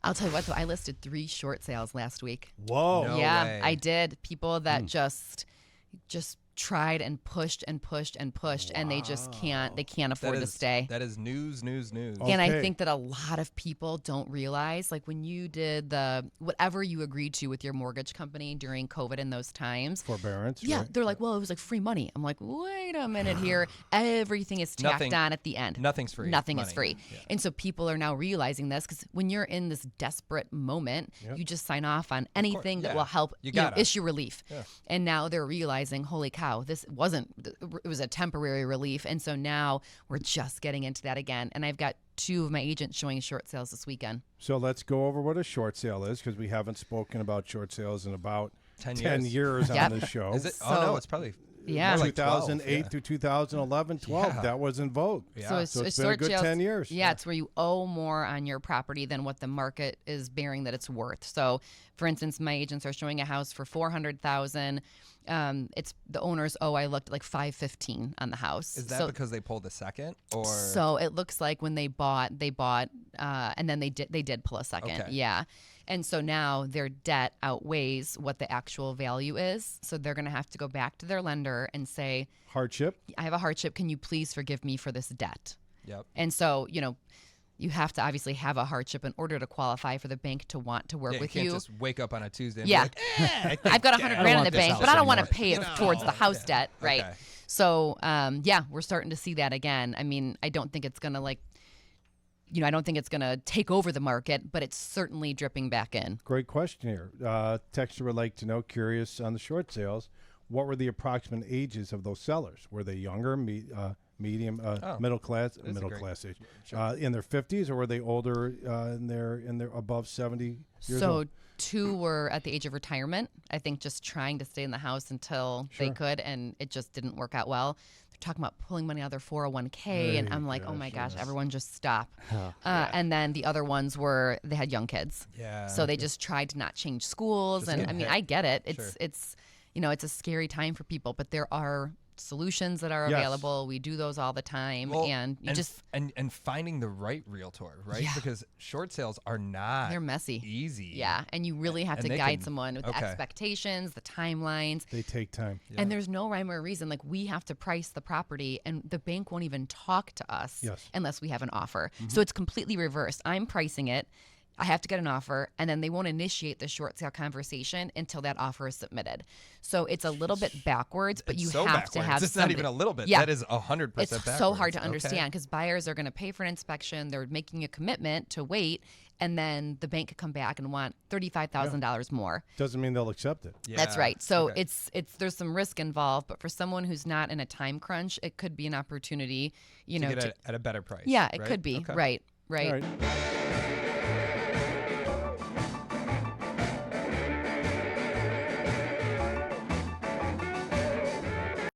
I'll tell you what, though, I listed 3 short sales last week. Whoa. No yeah, way. I did. People that just tried and pushed and pushed and pushed, and they just can't afford to stay. That is news. And I think that a lot of people don't realize, like when you did whatever you agreed to with your mortgage company during COVID in those times. Forbearance. Yeah, right? they're like, well, it was like free money. I'm like, wait a minute here. Everything is tacked on at the end. Nothing's free. Nothing Money. is free. Yeah. And so people are now realizing this because when you're in this desperate moment, you just sign off on anything that will help issue relief. Yeah. And now they're realizing, holy cow, it was a temporary relief. And so now we're just getting into that again. And I've got 2 of my agents showing short sales this weekend. So let's go over what a short sale is, because we haven't spoken about short sales in about 10 years on this show. Is it? So- No, it's probably Yeah. more like 2008 through 2011, 12. Yeah. That was in vogue. Yeah. So it's been a good 10 years. Yeah, it's where you owe more on your property than what the market is bearing that it's worth. So, for instance, my agents are showing a house for $400,000. It's the owners owe, I looked, like $515 on the house. Is that because they pulled a second, or so it looks like when they bought, and then they did pull a second. Okay. Yeah. And so now their debt outweighs what the actual value is. So they're going to have to go back to their lender and say, Hardship? I have a hardship. Can you please forgive me for this debt? Yep. And so, you have to obviously have a hardship in order to qualify for the bank to want to work with you you. can't just wake up on a Tuesday and Yeah. be like, I've got $100,000 in the bank, but I don't want to pay it towards the house Yeah. debt, right? Okay. So, we're starting to see that again. I mean, I don't think it's going to I don't think it's going to take over the market, but it's certainly dripping back in. Great question here. Texter would like to know, curious on the short sales, what were the approximate ages of those sellers? Were they younger, medium, middle class age, in their 50s, or were they older, in their above 70 years old? 2 were at the age of retirement, I think, just trying to stay in the house until they could, and it just didn't work out well. They're talking about pulling money out of their 401k, and I'm like, oh my gosh, everyone just stop. And then the other ones they had young kids. Yeah. So they just tried to not change schools, and I mean, I get it. It's it's a scary time for people, but there are solutions that are available. We do those all the time, and finding the right realtor, right? Yeah. Because short sales are not they're messy, easy. Yeah, and you really have to guide someone with the expectations, the timelines. They take time. Yeah. And there's no rhyme or reason. Like, we have to price the property, and the bank won't even talk to us unless we have an offer. So it's completely reversed. I'm pricing it. I have to get an offer, and then they won't initiate the short sale conversation until that offer is submitted. So it's a little bit backwards, but you have to have It's somebody. not even a little bit. Yeah. That is 100% It's backwards. so hard to understand because buyers are going to pay for an inspection. They're making a commitment to wait, and then the bank could come back and want $35,000 more. Doesn't mean they'll accept it. Yeah. That's right. So it's there's some risk involved, but for someone who's not in a time crunch, it could be an opportunity, to get at a better price. Yeah, it right? could be. Okay. Right. All right.